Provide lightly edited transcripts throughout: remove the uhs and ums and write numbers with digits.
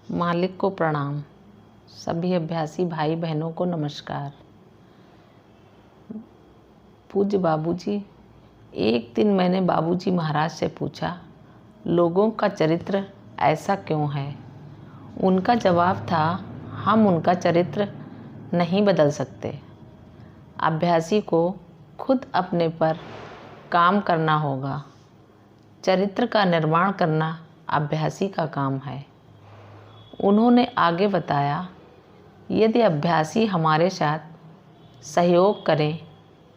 मालिक को प्रणाम। सभी अभ्यासी भाई बहनों को नमस्कार। पूज्य बाबूजी, एक दिन मैंने बाबूजी महाराज से पूछा, लोगों का चरित्र ऐसा क्यों है? उनका जवाब था, हम उनका चरित्र नहीं बदल सकते। अभ्यासी को खुद अपने पर काम करना होगा। चरित्र का निर्माण करना अभ्यासी का काम है। उन्होंने आगे बताया, यदि अभ्यासी हमारे साथ सहयोग करें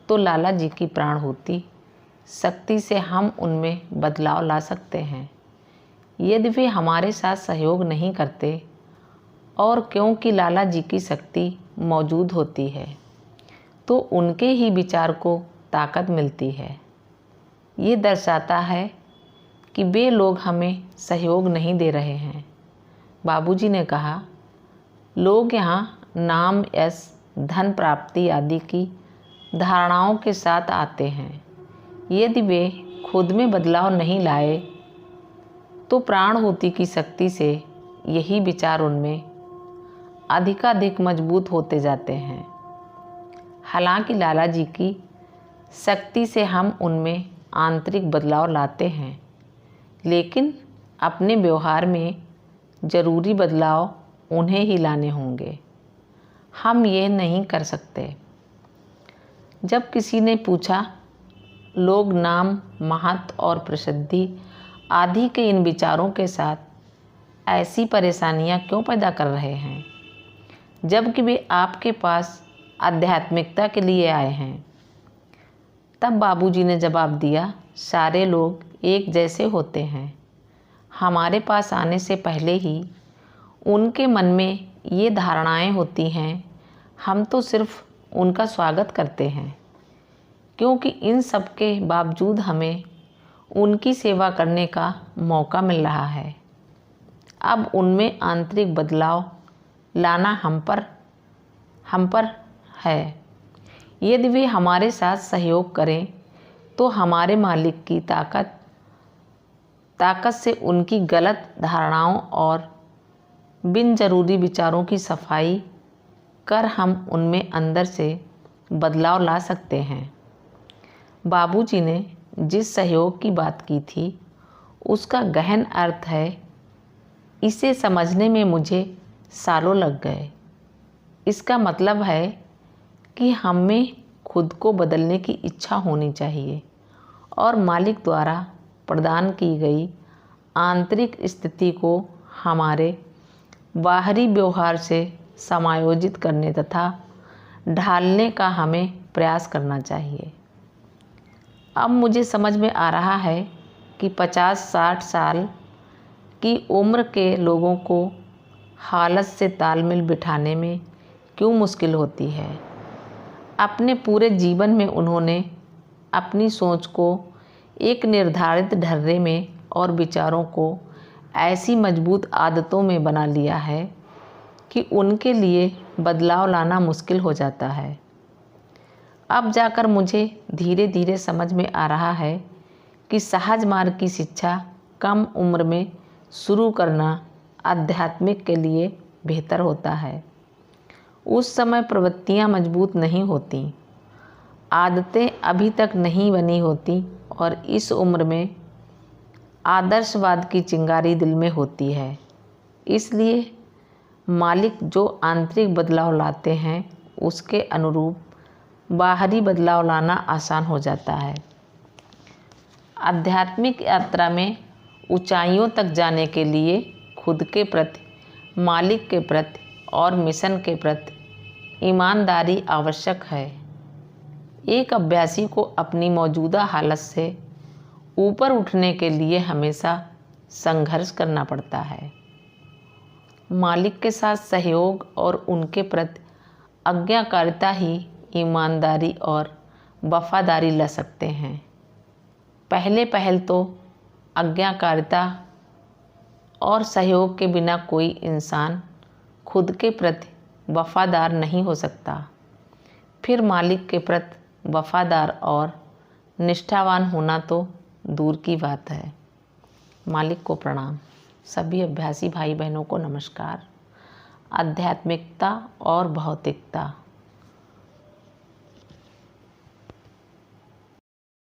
तो लाला जी की प्राणहुति शक्ति से हम उनमें बदलाव ला सकते हैं। यदि वे हमारे साथ सहयोग नहीं करते, और क्योंकि लाला जी की शक्ति मौजूद होती है तो उनके ही विचार को ताकत मिलती है। ये दर्शाता है कि वे लोग हमें सहयोग नहीं दे रहे हैं। बाबूजी ने कहा, लोग यहाँ नाम, यश, धन प्राप्ति आदि की धारणाओं के साथ आते हैं। यदि वे खुद में बदलाव नहीं लाए तो प्राणहुति की शक्ति से यही विचार उनमें अधिकाधिक मजबूत होते जाते हैं। हालांकि लाला जी की शक्ति से हम उनमें आंतरिक बदलाव लाते हैं, लेकिन अपने व्यवहार में ज़रूरी बदलाव उन्हें ही लाने होंगे। हम ये नहीं कर सकते। जब किसी ने पूछा, लोग नाम, महत्व और प्रसिद्धि आदि के इन विचारों के साथ ऐसी परेशानियां क्यों पैदा कर रहे हैं, जबकि वे आपके पास आध्यात्मिकता के लिए आए हैं? तब बाबूजी ने जवाब दिया, सारे लोग एक जैसे होते हैं। हमारे पास आने से पहले ही उनके मन में ये धारणाएं होती हैं। हम तो सिर्फ उनका स्वागत करते हैं, क्योंकि इन सब के बावजूद हमें उनकी सेवा करने का मौका मिल रहा है। अब उनमें आंतरिक बदलाव लाना हम पर है। यदि वे हमारे साथ सहयोग करें तो हमारे मालिक की ताकत से उनकी गलत धारणाओं और बिन जरूरी विचारों की सफाई कर हम उनमें अंदर से बदलाव ला सकते हैं। बाबूजी ने जिस सहयोग की बात की थी उसका गहन अर्थ है, इसे समझने में मुझे सालों लग गए। इसका मतलब है कि हमें खुद को बदलने की इच्छा होनी चाहिए और मालिक द्वारा प्रदान की गई आंतरिक स्थिति को हमारे बाहरी व्यवहार से समायोजित करने तथा ढालने का हमें प्रयास करना चाहिए। अब मुझे समझ में आ रहा है कि 50-60 साल की उम्र के लोगों को हालत से तालमेल बिठाने में क्यों मुश्किल होती है। अपने पूरे जीवन में उन्होंने अपनी सोच को एक निर्धारित ढर्रे में और विचारों को ऐसी मजबूत आदतों में बना लिया है कि उनके लिए बदलाव लाना मुश्किल हो जाता है। अब जाकर मुझे धीरे धीरे समझ में आ रहा है कि सहज मार्ग की शिक्षा कम उम्र में शुरू करना आध्यात्मिक के लिए बेहतर होता है। उस समय प्रवृत्तियाँ मजबूत नहीं होती, आदतें अभी तक नहीं बनी होती और इस उम्र में आदर्शवाद की चिंगारी दिल में होती है। इसलिए मालिक जो आंतरिक बदलाव लाते हैं उसके अनुरूप बाहरी बदलाव लाना आसान हो जाता है। आध्यात्मिक यात्रा में ऊंचाइयों तक जाने के लिए खुद के प्रति, मालिक के प्रति और मिशन के प्रति ईमानदारी आवश्यक है। एक अभ्यासी को अपनी मौजूदा हालत से ऊपर उठने के लिए हमेशा संघर्ष करना पड़ता है। मालिक के साथ सहयोग और उनके प्रति आज्ञाकारिता ही ईमानदारी और वफादारी ला सकते हैं। पहल तो आज्ञाकारिता और सहयोग के बिना कोई इंसान खुद के प्रति वफादार नहीं हो सकता। फिर मालिक के प्रति वफादार और निष्ठावान होना तो दूर की बात है। मालिक को प्रणाम। सभी अभ्यासी भाई बहनों को नमस्कार। आध्यात्मिकता और भौतिकता।